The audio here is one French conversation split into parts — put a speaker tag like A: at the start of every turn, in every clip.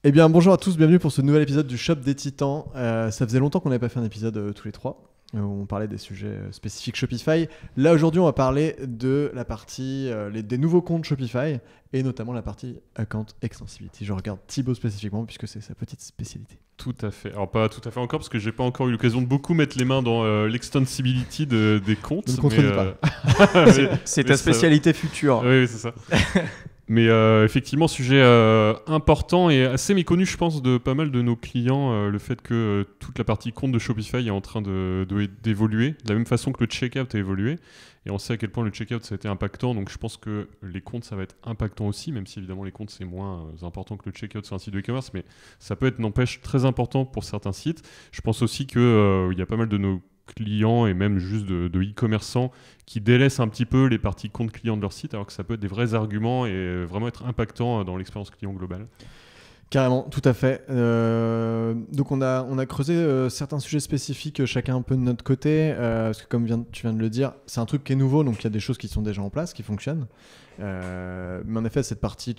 A: Eh bien, bonjour à tous, bienvenue pour ce nouvel épisode du Shop des Titans. Ça faisait longtemps qu'on n'avait pas fait un épisode tous les trois, où on parlait des sujets spécifiques Shopify. Là, aujourd'hui, on va parler de la partie des nouveaux comptes Shopify, et notamment la partie Account Extensibility. Je regarde Thibaut spécifiquement, puisque c'est sa petite spécialité.
B: Tout à fait. Alors, pas tout à fait encore, parce que j'ai pas encore eu l'occasion de beaucoup mettre les mains dans l'extensibility des comptes.
A: Ne me contredis pas.
C: C'est ta spécialité future.
B: Oui, c'est ça. Mais effectivement, sujet important et assez méconnu, je pense, de pas mal de nos clients, le fait que toute la partie compte de Shopify est en train d'évoluer, de la même façon que le checkout a évolué. Et on sait à quel point le checkout, ça a été impactant, donc je pense que les comptes, ça va être impactant aussi, même si évidemment les comptes, c'est moins important que le checkout sur un site de e-commerce, mais ça peut être, n'empêche, très important pour certains sites. Je pense aussi qu'il y a pas mal de nos clients et même juste de e-commerçants qui délaissent un petit peu les parties compte client de leur site, alors que ça peut être des vrais arguments et vraiment être impactant dans l'expérience client globale.
A: Carrément, tout à fait. Donc on a creusé certains sujets spécifiques, chacun un peu de notre côté, parce que comme tu viens de le dire, c'est un truc qui est nouveau, donc il y a des choses qui sont déjà en place, qui fonctionnent. Mais en effet, cette partie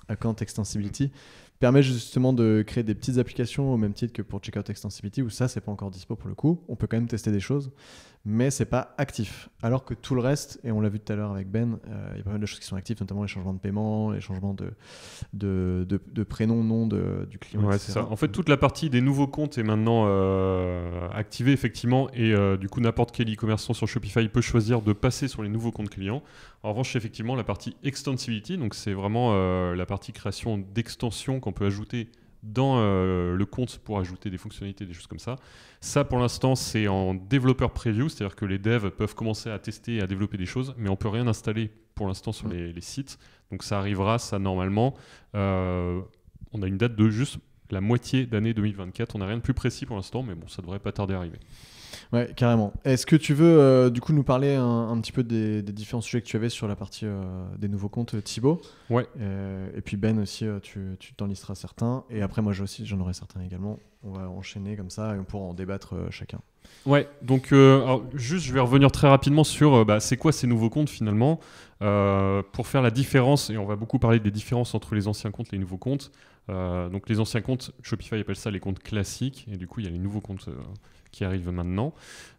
A: Account Extensibility permet justement de créer des petites applications au même titre que pour Checkout Extensibility, où ça, c'est pas encore dispo pour le coup. On peut quand même tester des choses, mais c'est pas actif. Alors que tout le reste, et on l'a vu tout à l'heure avec Ben, il y a pas mal de choses qui sont actives, notamment les changements de paiement, les changements de prénom, nom du client,
B: ouais,
A: etc.
B: C'est ça. En fait, toute la partie des nouveaux comptes est maintenant activée, effectivement, et du coup, n'importe quel e-commerçant sur Shopify peut choisir de passer sur les nouveaux comptes clients. En revanche, effectivement, la partie Extensibility, donc c'est vraiment la partie création d'extensions qu'on peut ajouter dans le compte pour ajouter des fonctionnalités, des choses comme ça. Ça, pour l'instant, c'est en développeur preview, c'est-à-dire que les devs peuvent commencer à tester et à développer des choses, mais on ne peut rien installer pour l'instant sur les sites. Donc ça arrivera, ça, normalement. On a une date de juste la moitié d'année 2024. On n'a rien de plus précis pour l'instant, mais bon, ça devrait pas tarder à arriver.
A: Ouais, carrément. Est-ce que tu veux du coup nous parler un petit peu des différents sujets que tu avais sur la partie des nouveaux comptes, Thibaut?
B: Ouais.
A: Et puis Ben aussi, tu t'en listeras certains. Et après, moi j'en aurai certains également. On va enchaîner comme ça et on pourra en débattre chacun.
B: Ouais, donc alors, juste je vais revenir très rapidement sur c'est quoi ces nouveaux comptes finalement, pour faire la différence, et on va beaucoup parler des différences entre les anciens comptes et les nouveaux comptes. Donc les anciens comptes, Shopify appelle ça les comptes classiques, et du coup il y a les nouveaux comptes qui arrivent maintenant.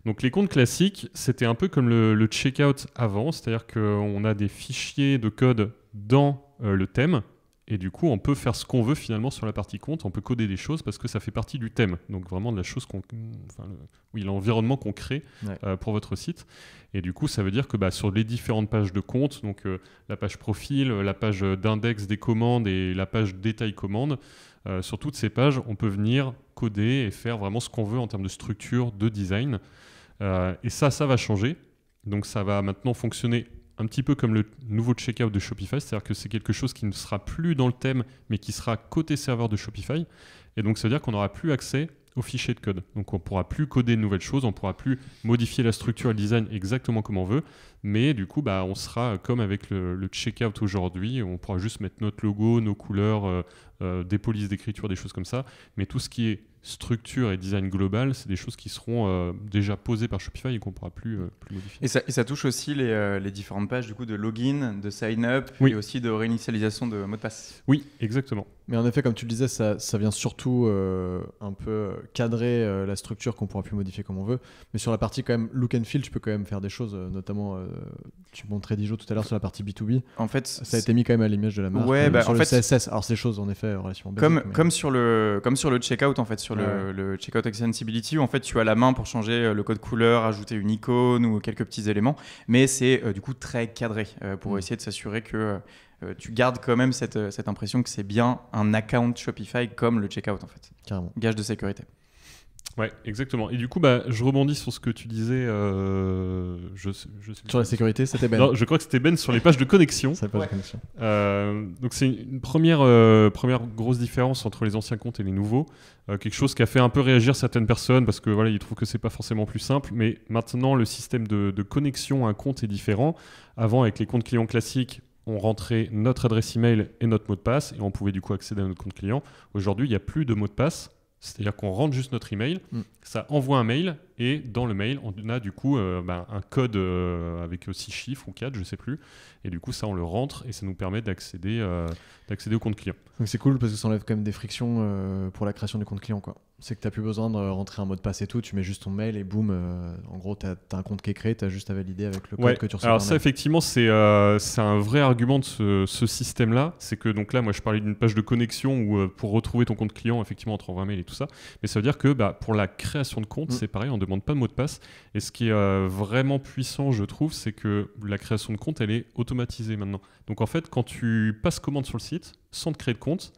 B: Donc les comptes classiques, c'était un peu comme le checkout avant, c'est-à-dire qu'on a des fichiers de code dans le thème, et du coup on peut faire ce qu'on veut finalement sur la partie compte, on peut coder des choses parce que ça fait partie du thème, donc vraiment de la chose l'environnement qu'on crée pour votre site. Et du coup ça veut dire que sur les différentes pages de compte, donc la page profil, la page d'index des commandes et la page détail commande, sur toutes ces pages, on peut venir coder et faire vraiment ce qu'on veut en termes de structure, de design. Et ça va changer. Donc ça va maintenant fonctionner un petit peu comme le nouveau checkout de Shopify, c'est-à-dire que c'est quelque chose qui ne sera plus dans le thème, mais qui sera côté serveur de Shopify. Et donc ça veut dire qu'on n'aura plus accès aux fichiers de code. Donc on ne pourra plus coder de nouvelles choses, on ne pourra plus modifier la structure et le design exactement comme on veut, mais du coup on sera comme avec le checkout aujourd'hui, on pourra juste mettre notre logo, nos couleurs, des polices d'écriture, des choses comme ça, mais tout ce qui est structure et design global, c'est des choses qui seront déjà posées par Shopify et qu'on ne pourra plus modifier.
C: Et ça touche aussi les différentes pages du coup, de login, de sign-up,
B: oui.
C: Et aussi de réinitialisation de mot de passe.
B: Oui, exactement.
A: Mais en effet, comme tu le disais, ça vient surtout un peu cadrer la structure qu'on ne pourra plus modifier comme on veut. Mais sur la partie quand même look and feel, tu peux quand même faire des choses, notamment tu montrais Dijo tout à l'heure sur la partie B2B.
C: En fait,
A: ça a été mis quand même à l'image de la marque.
C: Ouais,
A: sur le CSS. Alors c'est des choses en effet relativement basiques.
C: Comme sur le checkout en fait, sur le checkout extensibility où en fait tu as la main pour changer le code couleur, ajouter une icône ou quelques petits éléments, mais c'est du coup très cadré pour essayer de s'assurer que tu gardes quand même cette impression que c'est bien un account Shopify comme le checkout en fait.
A: Carrément.
C: Gage de sécurité.
B: Ouais, exactement. Et du coup, je rebondis sur ce que tu disais.
A: Sur la sécurité, c'était Ben.
B: Non, je crois que c'était Ben sur les pages de connexion.
A: C'est la page de connexion.
B: Donc c'est une première grosse différence entre les anciens comptes et les nouveaux. Quelque chose qui a fait un peu réagir certaines personnes parce que ils trouvent que c'est pas forcément plus simple. Mais maintenant, le système de connexion à un compte est différent. Avant, avec les comptes clients classiques, on rentrait notre adresse email et notre mot de passe et on pouvait du coup accéder à notre compte client. Aujourd'hui, il n'y a plus de mot de passe. C'est-à-dire qu'on rentre juste notre email, ça envoie un mail et dans le mail, on a du coup un code avec 6 chiffres ou 4, je sais plus, et du coup ça on le rentre et ça nous permet d'accéder au compte client.
A: Donc c'est cool parce que ça enlève quand même des frictions pour la création du compte client, quoi. C'est que tu n'as plus besoin de rentrer un mot de passe et tout, tu mets juste ton mail et boum, en gros tu as un compte qui est créé, tu as juste à valider avec le code que tu reçois.
B: Alors ça effectivement c'est un vrai argument de ce système-là, c'est que donc là moi je parlais d'une page de connexion où pour retrouver ton compte client effectivement on te renvoie un mail et tout ça, mais ça veut dire que pour la création de compte c'est pareil, on ne demande pas de mot de passe, et ce qui est vraiment puissant je trouve, c'est que la création de compte elle est automatisée maintenant. Donc en fait quand tu passes commande sur le site sans te créer de compte,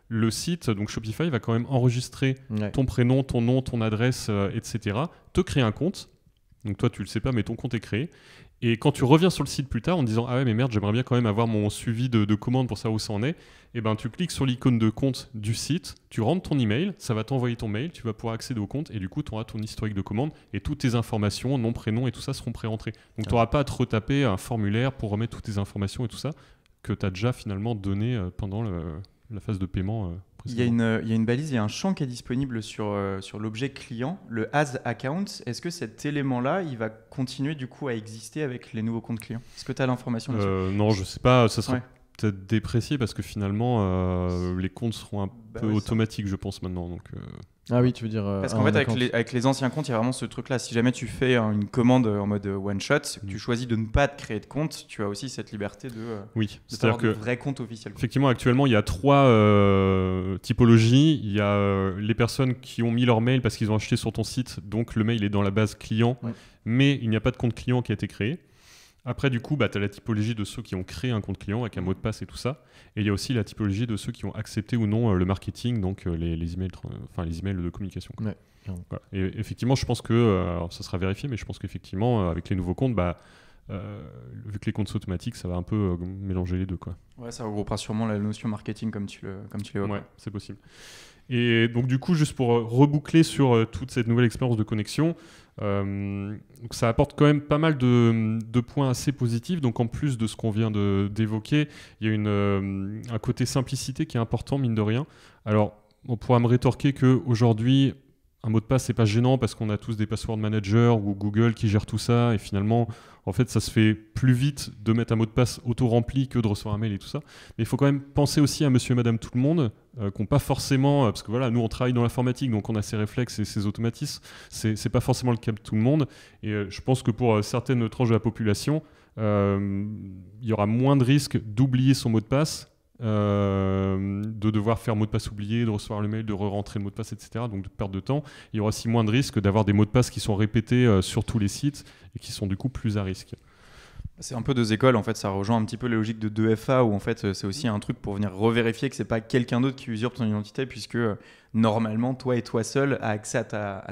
B: le site, donc Shopify, va quand même enregistrer ton prénom, ton nom, ton adresse, etc. Te créer un compte. Donc toi, tu le sais pas, mais ton compte est créé. Et quand tu reviens sur le site plus tard en disant « Ah ouais, mais merde, j'aimerais bien quand même avoir mon suivi de commande pour savoir où ça en est », et ben tu cliques sur l'icône de compte du site, tu rentres ton email, ça va t'envoyer ton mail, tu vas pouvoir accéder au compte, et du coup, tu auras ton historique de commande, et toutes tes informations, nom, prénom et tout ça seront pré-rentrés. Donc tu n'auras pas à te retaper un formulaire pour remettre toutes tes informations et tout ça, que tu as déjà finalement donné pendant la phase de paiement.
C: Il y a une balise, il y a un champ qui est disponible sur l'objet client, le As Account. Est-ce que cet élément-là, il va continuer du coup à exister avec les nouveaux comptes clients ? Est-ce que tu as l'information là-dessus ?
B: Non, je sais pas, ça sera peut-être déprécié parce que finalement, les comptes seront un peu automatiques, je pense, maintenant. Donc,
A: Ah oui, tu veux dire...
C: Parce qu'en fait, avec les anciens comptes, il y a vraiment ce truc-là. Si jamais tu fais une commande en mode one-shot, tu choisis de ne pas te créer de compte, tu as aussi cette liberté de
B: c'est-à-dire que
C: vrai compte officiel.
B: Effectivement, actuellement, il y a 3 typologies. Il y a les personnes qui ont mis leur mail parce qu'ils ont acheté sur ton site, donc le mail est dans la base client, mais il n'y a pas de compte client qui a été créé. Après, du coup, tu as la typologie de ceux qui ont créé un compte client avec un mot de passe et tout ça. Et il y a aussi la typologie de ceux qui ont accepté ou non le marketing, donc les emails de communication.
A: Ouais.
B: Voilà. Et effectivement, je pense que, alors ça sera vérifié, mais je pense qu'effectivement, avec les nouveaux comptes, vu que les comptes sont automatiques, ça va un peu mélanger les deux, quoi.
C: Ouais, ça regroupera sûrement la notion marketing comme tu l'évoques.
B: Ouais, c'est possible. Et donc du coup, juste pour reboucler sur toute cette nouvelle expérience de connexion, donc ça apporte quand même pas mal de points assez positifs. Donc en plus de ce qu'on vient d'évoquer, il y a un côté simplicité qui est important, mine de rien. Alors, on pourra me rétorquer qu'aujourd'hui, un mot de passe, c'est pas gênant parce qu'on a tous des password managers ou Google qui gère tout ça, et finalement, en fait, ça se fait plus vite de mettre un mot de passe auto-rempli que de recevoir un mail et tout ça. Mais il faut quand même penser aussi à monsieur et madame tout le monde, qui n'ont pas forcément, parce que voilà, nous on travaille dans l'informatique, donc on a ces réflexes et ces automatismes, c'est pas forcément le cas de tout le monde, et je pense que pour certaines tranches de la population, il y aura moins de risques d'oublier son mot de passe, de devoir faire mot de passe oublié, de recevoir le mail, de re-rentrer le mot de passe, etc. Donc de perte de temps. Il y aura aussi moins de risques d'avoir des mots de passe qui sont répétés sur tous les sites et qui sont du coup plus à risque.
C: C'est un peu deux écoles, en fait, ça rejoint un petit peu les logiques de 2FA où en fait c'est aussi un truc pour venir revérifier que c'est pas quelqu'un d'autre qui usurpe ton identité, puisque normalement toi et toi seul a accès à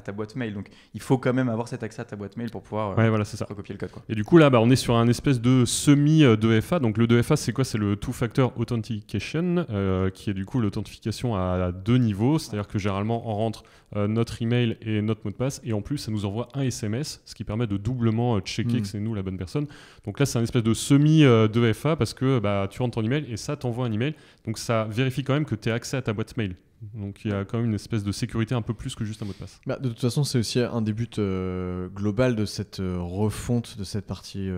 C: ta boîte mail. Donc il faut quand même avoir cet accès à ta boîte mail pour pouvoir
B: voilà, c'est ça.
C: recopier le code, quoi.
B: Et du coup là on est sur un espèce de semi-2FA. Donc le 2FA c'est quoi ? C'est le Two-Factor Authentication qui est du coup l'authentification à 2 niveaux. C'est-à-dire que généralement on rentre notre email et notre mot de passe, et en plus ça nous envoie un SMS, ce qui permet de doublement checker que c'est nous la bonne personne. Donc là c'est un espèce de semi-2FA parce que tu rentres ton email et ça t'envoie un email. Donc ça vérifie quand même que tu as accès à ta boîte mail. Donc il y a quand même une espèce de sécurité un peu plus que juste un mot de passe.
A: De toute façon, c'est aussi un des buts global de cette refonte de cette partie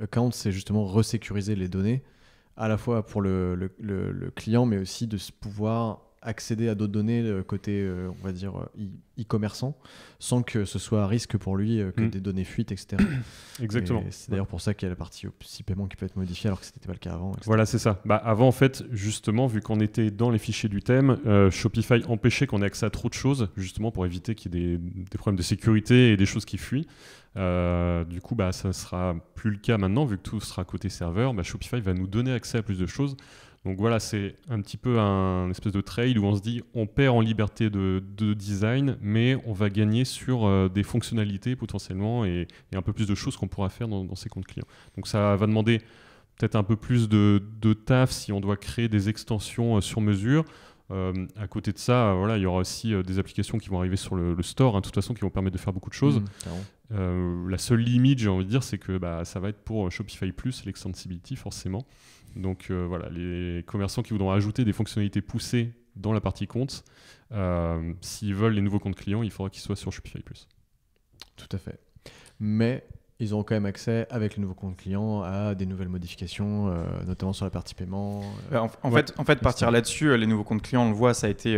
A: account, c'est justement resécuriser les données, à la fois pour le client, mais aussi de pouvoir accéder à d'autres données côté, on va dire, e-commerçant, sans que ce soit à risque pour lui que des données fuitent, etc.
B: Exactement.
A: Et c'est d'ailleurs pour ça qu'il y a la partie aussi paiement qui peut être modifiée alors que ce n'était pas le cas avant, etc.
B: Voilà, c'est ça. Avant, en fait, justement, vu qu'on était dans les fichiers du thème, Shopify empêchait qu'on ait accès à trop de choses, justement pour éviter qu'il y ait des problèmes de sécurité et des choses qui fuient. Du coup, ça ne sera plus le cas maintenant, vu que tout sera côté serveur. Shopify va nous donner accès à plus de choses. Donc voilà, c'est un petit peu un espèce de trade où on se dit on perd en liberté de design, mais on va gagner sur des fonctionnalités potentiellement et un peu plus de choses qu'on pourra faire dans ces comptes clients. Donc ça va demander peut-être un peu plus de taf si on doit créer des extensions sur mesure. À côté de ça, il y aura aussi des applications qui vont arriver sur le store, de toute façon, qui vont permettre de faire beaucoup de choses. La seule limite, j'ai envie de dire, c'est que ça va être pour Shopify Plus, l'extensibility forcément. Donc les commerçants qui voudront ajouter des fonctionnalités poussées dans la partie compte, s'ils veulent les nouveaux comptes clients, il faudra qu'ils soient sur Shopify Plus.
A: Tout à fait. Mais ils auront quand même accès, avec les nouveaux comptes clients, à des nouvelles modifications, notamment sur la partie paiement.
C: En fait, partir là-dessus, les nouveaux comptes clients, on le voit, ça a été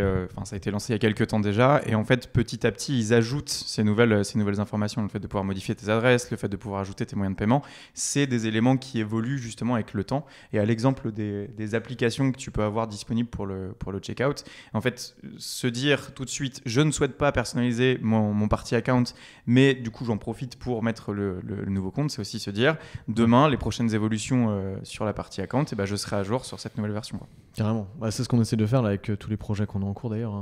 C: lancé il y a quelques temps déjà. Et en fait, petit à petit, ils ajoutent ces nouvelles informations. Le fait de pouvoir modifier tes adresses, le fait de pouvoir ajouter tes moyens de paiement, c'est des éléments qui évoluent justement avec le temps. Et à l'exemple des applications que tu peux avoir disponibles pour le checkout, en fait, se dire tout de suite, je ne souhaite pas personnaliser mon party account, mais du coup, j'en profite pour mettre le nouveau compte, c'est aussi se dire demain, les prochaines évolutions sur la partie account, et je serai à jour sur cette nouvelle version, quoi.
A: Carrément. C'est ce qu'on essaie de faire là, avec tous les projets qu'on a en cours d'ailleurs.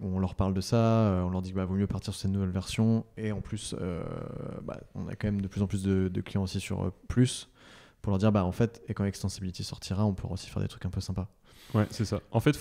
A: On leur parle de ça, on leur dit qu'il vaut mieux partir sur cette nouvelle version. Et en plus, on a quand même de plus en plus de clients aussi sur Plus pour leur dire en fait, et quand Extensibility sortira, on pourra aussi faire des trucs un peu sympas.
B: Ouais, c'est ça. En fait,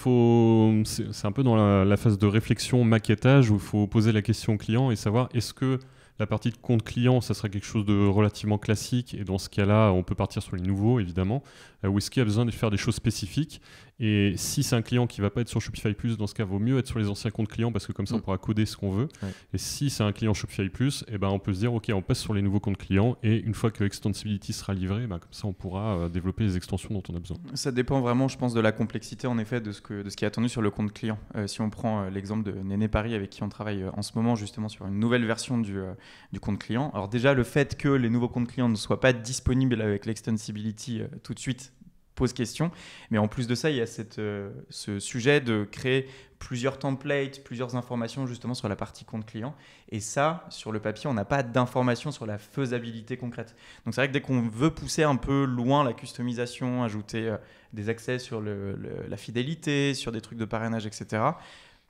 B: c'est un peu dans la phase de réflexion, maquettage, où il faut poser la question au client et savoir est-ce que la partie de compte client, ça sera quelque chose de relativement classique, et dans ce cas-là, on peut partir sur les nouveaux, évidemment, ou est-ce qu'il y a besoin de faire des choses spécifiques. Et si c'est un client qui ne va pas être sur Shopify Plus, dans ce cas, il vaut mieux être sur les anciens comptes clients, parce que comme ça, on pourra coder ce qu'on veut. Ouais. Et si c'est un client Shopify Plus, on peut se dire, OK, on passe sur les nouveaux comptes clients, et une fois que Extensibility sera livré, comme ça, on pourra développer les extensions dont on a besoin. Ça
C: dépend vraiment, je pense, de la complexité, en effet, de ce qui est attendu sur le compte client. Si on prend l'exemple de Néné Paris, avec qui on travaille en ce moment, justement, sur une nouvelle version du compte client. Alors déjà, le fait que les nouveaux comptes clients ne soient pas disponibles avec l'Extensibility tout de suite pose question. Mais en plus de ça, il y a ce sujet de créer plusieurs templates, plusieurs informations justement sur la partie compte client. Et ça, sur le papier, on n'a pas d'informations sur la faisabilité concrète. Donc c'est vrai que dès qu'on veut pousser un peu loin la customisation, ajouter des accès sur la fidélité, sur des trucs de parrainage, etc.,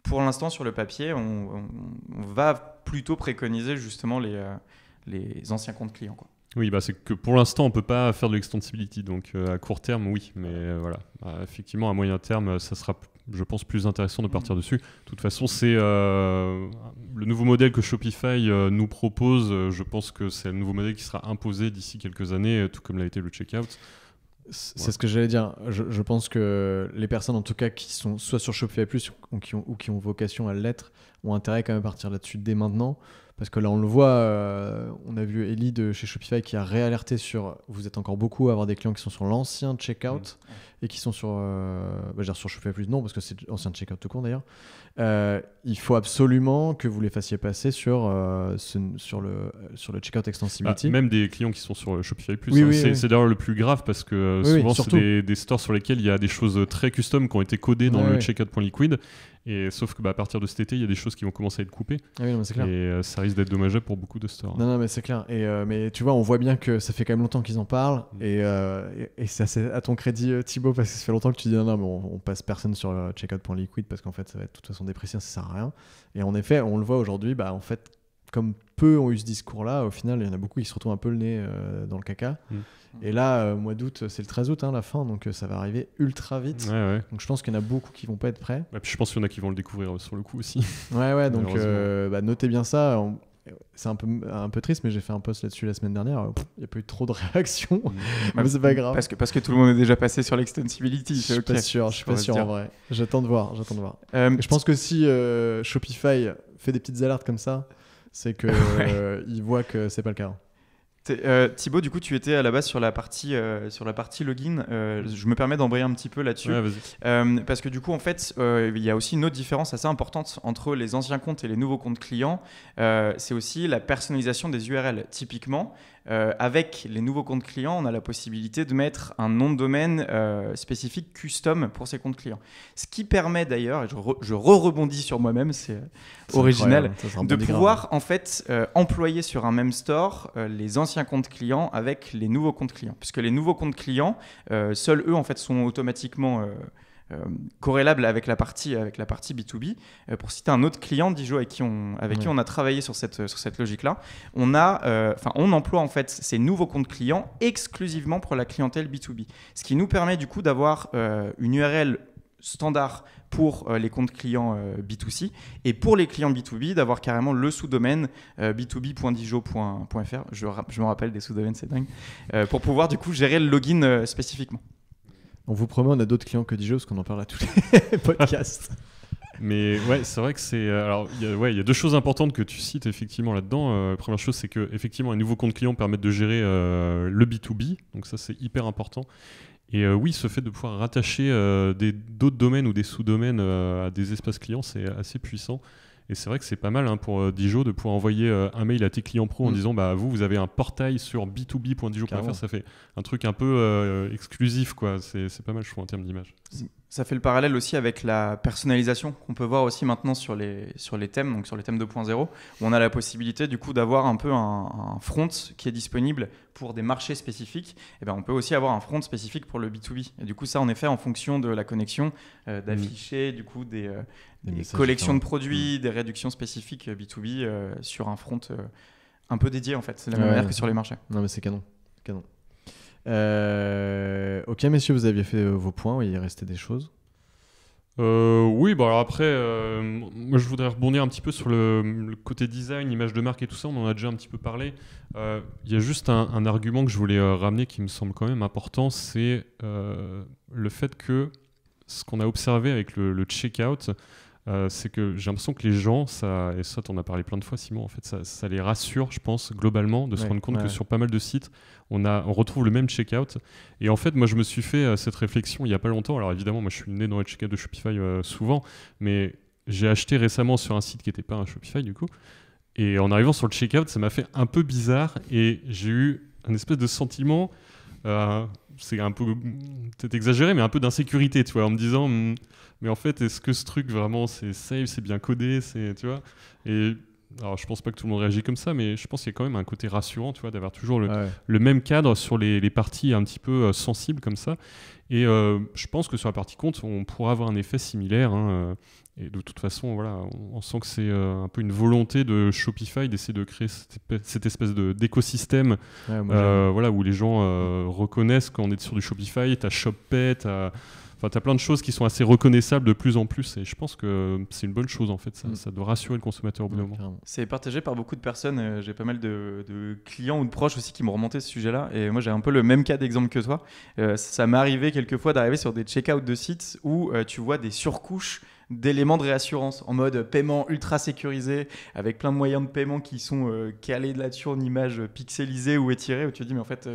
C: pour l'instant, sur le papier, on va plutôt préconiser justement les anciens comptes clients, quoi.
B: Oui, c'est que pour l'instant, on ne peut pas faire de l'extensibility. Donc, à court terme, oui. Mais voilà, effectivement, à moyen terme, ça sera, je pense, plus intéressant de partir dessus. De toute façon, c'est le nouveau modèle que Shopify nous propose. Je pense que c'est le nouveau modèle qui sera imposé d'ici quelques années, tout comme l'a été le checkout.
A: C'est ce que j'allais dire. Je pense que les personnes, en tout cas, qui sont soit sur Shopify Plus ou qui ont vocation à l'être, ont intérêt quand même à partir là-dessus dès maintenant. Parce que là, on le voit, on a vu Ellie de chez Shopify qui a réalerté sur vous êtes encore beaucoup à avoir des clients qui sont sur l'ancien checkout et qui sont sur Shopify Plus, non, parce que c'est ancien checkout tout court d'ailleurs. Il faut absolument que vous les fassiez passer sur le checkout extensibility.
B: Même des clients qui sont sur Shopify Plus.
A: Oui,
B: c'est d'ailleurs le plus grave parce que souvent, c'est des stores sur lesquels il y a des choses très custom qui ont été codées dans le checkout.liquid. Et sauf que à partir de cet été, il y a des choses qui vont commencer à être coupées.
A: Ah oui, non, c'est clair.
B: Et ça risque d'être dommageable pour beaucoup de stores.
A: Non, mais c'est clair. Mais tu vois, on voit bien que ça fait quand même longtemps qu'ils en parlent. Et c'est assez à ton crédit, Thibaut, parce que ça fait longtemps que tu dis non, mais on passe personne sur checkout.liquid parce qu'en fait, ça va être de toute façon déprécié, ça sert à rien. Et en effet, on le voit aujourd'hui, en fait, comme peu ont eu ce discours-là, au final, il y en a beaucoup qui se retrouvent un peu le nez dans le caca. Et là, mois d'août, c'est le 13 août, la fin, donc ça va arriver ultra vite.
B: Ouais.
A: Donc je pense qu'il y en a beaucoup qui vont pas être prêts.
B: Et puis je pense qu'il y en a qui vont le découvrir sur le coup aussi.
A: Ouais, donc notez bien ça. C'est un peu triste, mais j'ai fait un post là-dessus la semaine dernière. Il n'y a pas eu trop de réactions, mais c'est pas grave.
C: Parce que tout le monde est déjà passé sur l'extensibility.
A: Je suis pas sûr en vrai. J'attends de voir. Je pense que si Shopify fait des petites alertes comme ça, c'est qu'ils voient que c'est pas le cas.
C: Thibaut, du coup, tu étais à la base sur la partie login. Je me permets d'embrayer un petit peu là-dessus.
B: Ouais, vas-y.
C: Parce que du coup, en fait, il y a aussi une autre différence assez importante entre les anciens comptes et les nouveaux comptes clients. C'est aussi la personnalisation des URL. Typiquement, avec les nouveaux comptes clients, on a la possibilité de mettre un nom de domaine spécifique custom pour ces comptes clients. Ce qui permet d'ailleurs, et je rebondis sur moi-même, c'est original, de pouvoir en fait employer sur un même store les anciens comptes clients avec les nouveaux comptes clients. Puisque les nouveaux comptes clients, seuls eux en fait sont automatiquement corrélable avec la partie B2B. Pour citer un autre client, Dijo, avec qui on a travaillé sur cette logique-là, on emploie en fait ces nouveaux comptes clients exclusivement pour la clientèle B2B. Ce qui nous permet du coup d'avoir une URL standard pour les comptes clients B2C et pour les clients B2B d'avoir carrément le sous-domaine b2b.dijo.fr, je me rappelle des sous-domaines, c'est dingue, pour pouvoir du coup gérer le login spécifiquement.
A: On vous promet, on a d'autres clients que Dijo parce qu'on en parle à tous les podcasts.
B: Mais ouais, c'est vrai que c'est. Alors, il y a deux choses importantes que tu cites effectivement là-dedans. Première chose, c'est que effectivement, les nouveaux comptes clients permettent de gérer le B2B, donc ça c'est hyper important. Et oui, ce fait de pouvoir rattacher d'autres domaines ou des sous-domaines à des espaces clients, c'est assez puissant. Et c'est vrai que c'est pas mal pour Dijo de pouvoir envoyer un mail à tes clients pro en disant bah, vous avez un portail sur b2b.dijo.fr, ça fait un truc un peu exclusif, quoi. C'est pas mal, je trouve, en termes d'image.
C: Ça fait le parallèle aussi avec la personnalisation qu'on peut voir aussi maintenant sur les thèmes, donc sur les thèmes 2.0, où on a la possibilité du coup d'avoir un peu un front qui est disponible pour des marchés spécifiques. Et ben on peut aussi avoir un front spécifique pour le B2B. Et du coup ça en effet en fonction de la connexion d'afficher du coup des collections de produits, des réductions spécifiques B2B sur un front un peu dédié en fait. C'est la même manière que sur les marchés.
A: Non mais c'est canon. Ok messieurs, vous aviez fait vos points, il restait des choses.
B: Oui, bon alors après, moi je voudrais rebondir un petit peu sur le côté design, image de marque et tout ça, on en a déjà un petit peu parlé. Il y a juste un argument que je voulais ramener qui me semble quand même important, c'est le fait que ce qu'on a observé avec le checkout, c'est que j'ai l'impression que les gens, et ça t'en as parlé plein de fois Simon, en fait ça les rassure, je pense, globalement, de se rendre compte que sur pas mal de sites, on retrouve le même checkout. Et en fait, moi je me suis fait cette réflexion il y a pas longtemps. Alors évidemment, moi je suis né dans le checkout de Shopify souvent, mais j'ai acheté récemment sur un site qui n'était pas un Shopify du coup. Et en arrivant sur le checkout, ça m'a fait un peu bizarre et j'ai eu un espèce de sentiment, c'est un peu peut-être exagéré, mais un peu d'insécurité, tu vois, en me disant mais en fait, est-ce que ce truc vraiment c'est safe, c'est bien codé, tu vois. Et alors je pense pas que tout le monde réagit comme ça, mais je pense qu'il y a quand même un côté rassurant, tu vois, d'avoir toujours le même cadre sur les parties un petit peu sensibles comme ça. Et je pense que sur la partie compte, on pourra avoir un effet similaire. Et de toute façon, voilà, on sent que c'est un peu une volonté de Shopify d'essayer de créer cette espèce d'écosystème voilà, où les gens reconnaissent quand on est sur du Shopify. Tu as ShopPay, tu as plein de choses qui sont assez reconnaissables de plus en plus. Et je pense que c'est une bonne chose, en fait. Ça doit rassurer le consommateur au bout d'un moment.
C: C'est partagé par beaucoup de personnes. J'ai pas mal de clients ou de proches aussi qui m'ont remonté ce sujet-là. Et moi, j'ai un peu le même cas d'exemple que toi. Ça m'est arrivé quelquefois d'arriver sur des check-out de sites où tu vois des surcouches d'éléments de réassurance en mode paiement ultra sécurisé avec plein de moyens de paiement qui sont calés là-dessus en images pixelisées ou étirées où tu te dis mais en fait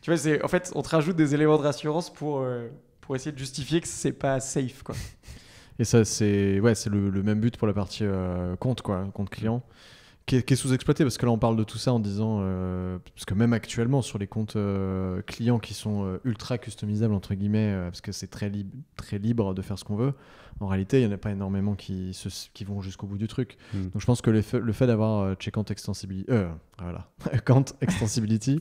C: tu vois en fait on te rajoute des éléments de réassurance pour essayer de justifier que c'est pas safe quoi.
A: Et ça c'est le même but pour la partie compte client qui est sous-exploité parce que là on parle de tout ça en disant parce que même actuellement sur les comptes clients qui sont ultra customisables entre guillemets parce que c'est très libre de faire ce qu'on veut, en réalité il n'y en a pas énormément qui vont jusqu'au bout du truc. Donc je pense que le fait d'avoir Checkount Extensibility Account Extensibility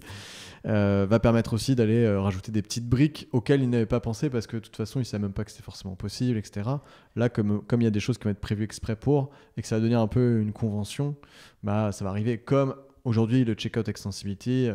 A: va permettre aussi d'aller rajouter des petites briques auxquelles ils n'avaient pas pensé parce que de toute façon ils ne savaient même pas que c'était forcément possible, etc. Là comme il y a des choses qui vont être prévues exprès pour et que ça va devenir un peu une convention, bah, ça va arriver comme aujourd'hui le Checkout Extensibility,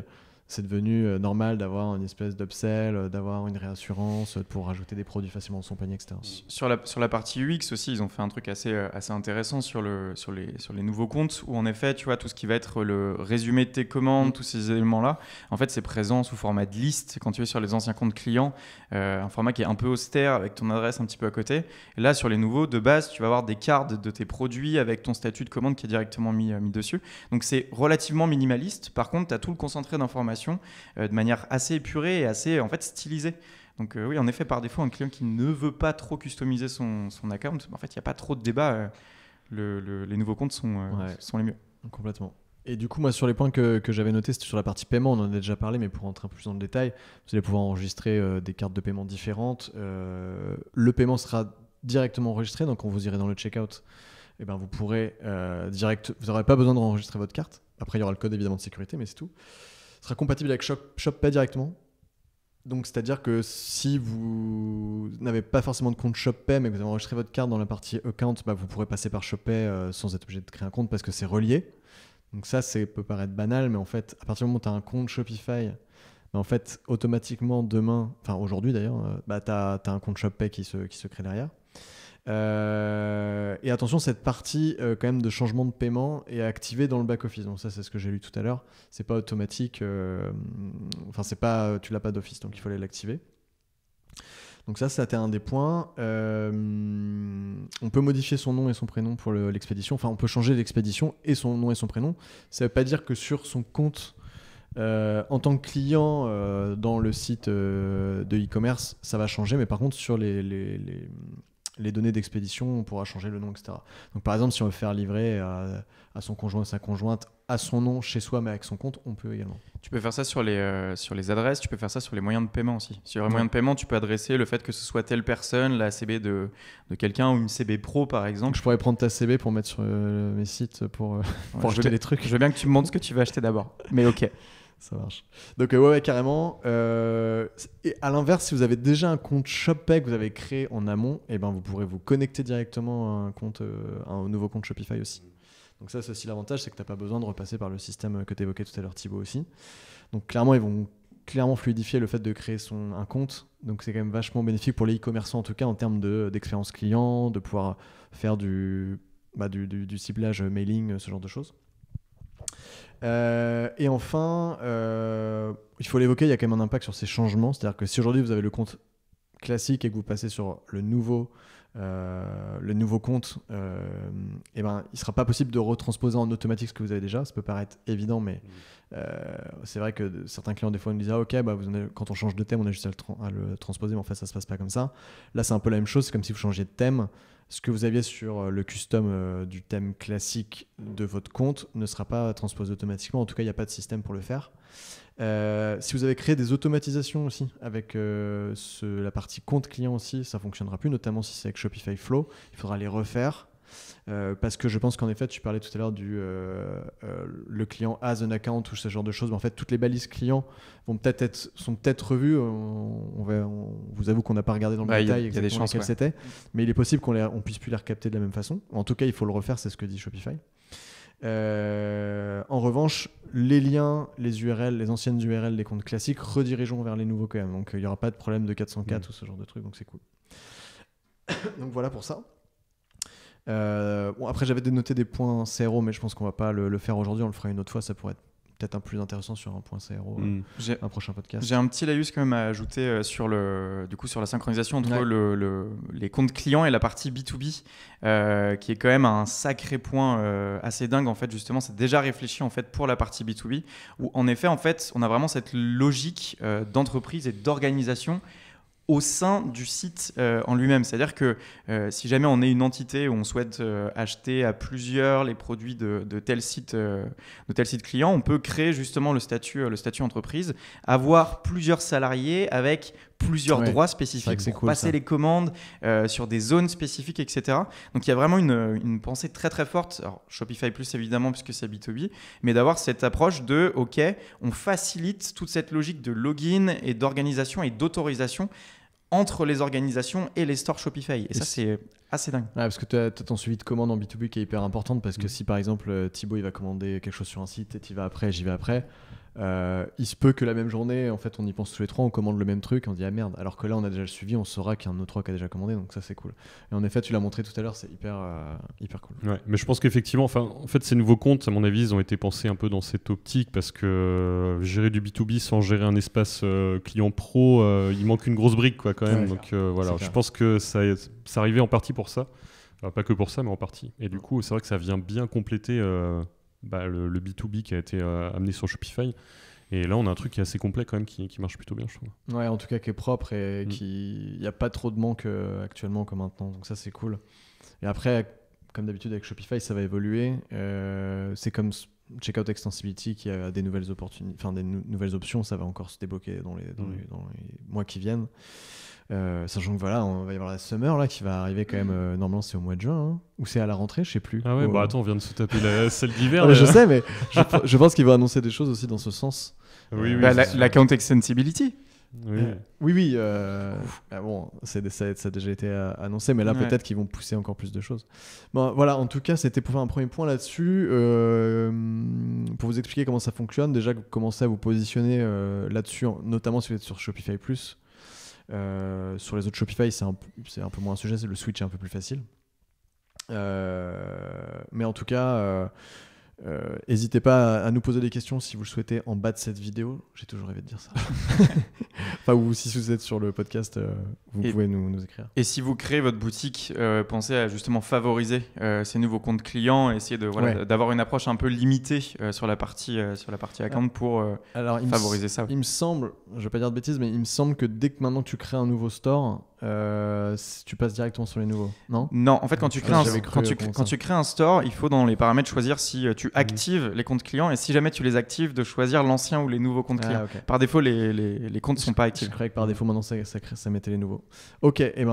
A: c'est devenu normal d'avoir une espèce d'upsell, d'avoir une réassurance pour rajouter des produits facilement dans son panier, etc.
C: Sur la partie UX aussi, ils ont fait un truc assez intéressant sur les nouveaux comptes où en effet, tu vois, tout ce qui va être le résumé de tes commandes, tous ces éléments-là, en fait, c'est présent sous format de liste quand tu es sur les anciens comptes clients, un format qui est un peu austère avec ton adresse un petit peu à côté. Et là, sur les nouveaux, de base, tu vas avoir des cartes de tes produits avec ton statut de commande qui est directement mis dessus. Donc, c'est relativement minimaliste. Par contre, tu as tout le concentré d'informations de manière assez épurée et assez en fait stylisée. Donc oui, en effet, par défaut, un client qui ne veut pas trop customiser son account, en fait, il n'y a pas trop de débat. Les nouveaux comptes sont les mieux.
A: Complètement. Et du coup, moi, sur les points que j'avais notés, c'était sur la partie paiement, on en a déjà parlé, mais pour rentrer un peu plus dans le détail, vous allez pouvoir enregistrer des cartes de paiement différentes. Le paiement sera directement enregistré, donc quand vous irez dans le checkout, eh ben, vous pourrez vous n'aurez pas besoin d'enregistrer votre carte. Après, il y aura le code évidemment de sécurité, mais c'est tout. Sera compatible avec ShopPay directement. Donc, c'est-à-dire que si vous n'avez pas forcément de compte ShopPay, mais que vous avez enregistré votre carte dans la partie account, bah, vous pourrez passer par ShopPay sans être obligé de créer un compte parce que c'est relié. Donc ça peut paraître banal, mais en fait, à partir du moment où tu as un compte Shopify, bah, en fait, automatiquement demain, enfin aujourd'hui d'ailleurs, bah, tu as un compte ShopPay qui se crée derrière. Et attention, cette partie quand même de changement de paiement est activée dans le back-office. Donc ça, c'est ce que j'ai lu tout à l'heure. C'est pas automatique. Enfin, c'est pas, tu l'as pas d'office, donc il faut aller l'activer. Donc ça, c'était un des points. On peut modifier son nom et son prénom pour l'expédition. Enfin, on peut changer l'expédition et son nom et son prénom. Ça ne veut pas dire que sur son compte en tant que client dans le site de e-commerce, ça va changer. Mais par contre, sur les données d'expédition, on pourra changer le nom, etc. Donc par exemple, si on veut faire livrer à son conjoint ou sa conjointe à son nom chez soi, mais avec son compte, on peut également.
C: Tu peux faire ça sur les adresses, tu peux faire ça sur les moyens de paiement aussi. Sur les moyens de paiement, tu peux adresser le fait que ce soit telle personne, la CB de quelqu'un ou une CB pro par exemple.
A: Donc, je pourrais prendre ta CB pour mettre sur mes sites pour acheter des trucs.
C: Je veux bien que tu me montres ce que tu veux acheter d'abord. Mais ok.
A: Ça marche. Donc ouais, carrément. Et à l'inverse, si vous avez déjà un compte ShopPay que vous avez créé en amont, eh ben, vous pourrez vous connecter directement à un nouveau compte Shopify aussi. Donc ça, c'est aussi l'avantage, c'est que tu n'as pas besoin de repasser par le système que tu évoquais tout à l'heure, Thibaut, aussi. Donc clairement, ils vont fluidifier le fait de créer un compte. Donc c'est quand même vachement bénéfique pour les e-commerçants, en tout cas en termes d'expérience client, de pouvoir faire du ciblage mailing, ce genre de choses. Et enfin, il faut l'évoquer, il y a quand même un impact sur ces changements. C'est-à-dire que si aujourd'hui vous avez le compte classique et que vous passez sur le nouveau compte, et ben, il ne sera pas possible de retransposer en automatique ce que vous avez déjà. Ça peut paraître évident, mais c'est vrai que certains clients des fois nous disent ok, quand on change de thème on a juste à le transposer, mais en fait ça ne se passe pas comme ça. Là c'est un peu la même chose, c'est comme si vous changiez de thème. Ce que vous aviez sur le custom du thème classique de votre compte ne sera pas transposé automatiquement. En tout cas, il n'y a pas de système pour le faire. Si vous avez créé des automatisations aussi avec la partie compte client aussi, ça ne fonctionnera plus, notamment si c'est avec Shopify Flow. Il faudra les refaire. Parce que je pense qu'en effet, tu parlais tout à l'heure le client has an account ou ce genre de choses. Mais en fait, toutes les balises clients sont peut-être revues. On vous avoue qu'on n'a pas regardé dans le détail exactement lesquelles c'était. Mais il est possible qu'on puisse plus les recapter de la même façon. En tout cas, il faut le refaire, c'est ce que dit Shopify. En revanche, les liens, les URL, les anciennes URL des comptes classiques redirigeront vers les nouveaux quand même. Donc, il n'y aura pas de problème de 404 ou ce genre de truc. Donc, c'est cool. Donc, voilà pour ça. Après j'avais noté des points CRO, mais je pense qu'on va pas le faire aujourd'hui, on le fera une autre fois, ça pourrait être peut-être un peu plus intéressant sur un point CRO, un prochain podcast.
C: J'ai un petit laïus quand même à ajouter sur la synchronisation entre les comptes clients et la partie B2B, qui est quand même un sacré point assez dingue en fait. Justement, c'est déjà réfléchi en fait pour la partie B2B, où en effet en fait on a vraiment cette logique d'entreprise et d'organisation au sein du site en lui-même. C'est-à-dire que si jamais on est une entité où on souhaite acheter à plusieurs les produits de tel site client, on peut créer justement le statut entreprise, avoir plusieurs salariés avec plusieurs droits spécifiques pour passer les commandes sur des zones spécifiques, etc. Donc il y a vraiment une pensée très très forte, alors Shopify Plus évidemment puisque c'est B2B, mais d'avoir cette approche de ok, on facilite toute cette logique de login et d'organisation et d'autorisation entre les organisations et les stores Shopify. Et ça, c'est assez dingue.
A: Ouais, parce que tu as ton suivi de commande en B2B qui est hyper importante, parce que si par exemple Thibaut il va commander quelque chose sur un site et tu y vas après, j'y vais après, il se peut que la même journée, en fait, on y pense tous les trois, on commande le même truc, on dit ah merde. Alors que là, on a déjà le suivi, on saura qu'il y a un autre qui a déjà commandé, donc ça c'est cool. Et en effet, tu l'as montré tout à l'heure, c'est hyper cool.
B: Ouais, mais je pense qu'effectivement, en fait, ces nouveaux comptes, à mon avis, ils ont été pensés un peu dans cette optique parce que gérer du B2B sans gérer un espace client pro, il manque une grosse brique quoi, quand même. Ouais, donc voilà, je pense que ça arrivait en partie pour ça. Pas que pour ça, mais en partie. Et du coup, c'est vrai que ça vient bien compléter le B2B qui a été amené sur Shopify. Et là, on a un truc qui est assez complet quand même, qui marche plutôt bien, je trouve.
A: Ouais, en tout cas, qui est propre et il n'y a pas trop de manque actuellement comme maintenant. Donc ça, c'est cool. Et après, comme d'habitude avec Shopify, ça va évoluer. C'est comme Checkout Extensibility qui a des nouvelles opportunités, enfin des nouvelles options. Ça va encore se débloquer dans les mois qui viennent. Sachant que voilà, on va y avoir la Summer là qui va arriver quand même. Normalement, c'est au mois de juin, hein, ou c'est à la rentrée, je sais plus.
B: Ah ouais, attends, on vient de se taper celle d'hiver.
A: Je sais, mais je pense qu'ils vont annoncer des choses aussi dans ce sens.
C: Oui, l'account extensibility.
A: Oui. Bon, ça a déjà été annoncé, mais là peut-être qu'ils vont pousser encore plus de choses. Bon, voilà, en tout cas, c'était pour faire un premier point là-dessus. Pour vous expliquer comment ça fonctionne, déjà commencez à vous positionner là-dessus, notamment si vous êtes sur Shopify Plus. Sur les autres Shopify, c'est un peu moins un sujet, le switch est un peu plus facile. Mais en tout cas, N'hésitez pas à nous poser des questions si vous le souhaitez en bas de cette vidéo. J'ai toujours rêvé de dire ça. Enfin, ou si vous êtes sur le podcast, vous pouvez nous écrire.
C: Et si vous créez votre boutique, pensez à justement favoriser ces nouveaux comptes clients, essayer d'avoir une approche un peu limitée sur la partie account pour favoriser ça.
A: Il me semble, je vais pas dire de bêtises, mais il me semble que dès que maintenant tu crées un nouveau store, tu passes directement sur les nouveaux, non ?
C: Non, en fait, quand tu crées un store, il faut dans les paramètres choisir si tu actives les comptes clients et si jamais tu les actives, de choisir l'ancien ou les nouveaux comptes clients.
A: Okay.
C: Par défaut, les comptes ne sont pas actifs.
A: Je croyais que par défaut, maintenant, ça mettait les nouveaux. Ok, et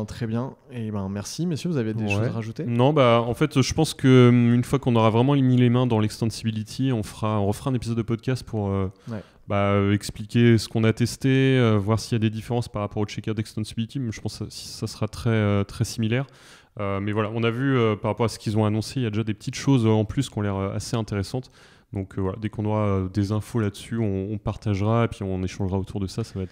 A: très bien. Et merci, messieurs, vous avez des choses à rajouter ?
B: Non, en fait, je pense qu'une fois qu'on aura vraiment mis les mains dans l'extensibility, on refera un épisode de podcast pour expliquer ce qu'on a testé, voir s'il y a des différences par rapport au checkout extensibility. Mais je pense que ça sera très, très similaire. Mais voilà, on a vu par rapport à ce qu'ils ont annoncé, il y a déjà des petites choses en plus qui ont l'air assez intéressantes. Donc dès qu'on aura des infos là-dessus, on partagera et puis on échangera autour de ça. Ça va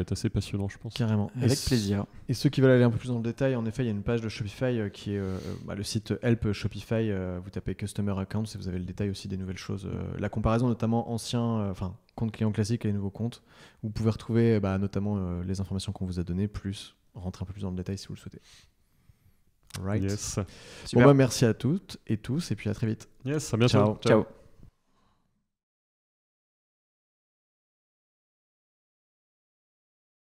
B: être assez passionnant, je pense.
A: Carrément.
C: Avec plaisir.
A: Et ceux qui veulent aller un peu plus dans le détail, en effet, il y a une page de Shopify qui est le site Help Shopify. Vous tapez Customer Accounts et vous avez le détail aussi des nouvelles choses. La comparaison notamment compte client classique et les nouveaux comptes. Vous pouvez retrouver notamment les informations qu'on vous a données, plus rentrer un peu plus dans le détail si vous le souhaitez. Right.
B: Yes.
A: Bon, merci à toutes et tous et puis à très vite.
B: Yes, à bientôt.
A: Ciao.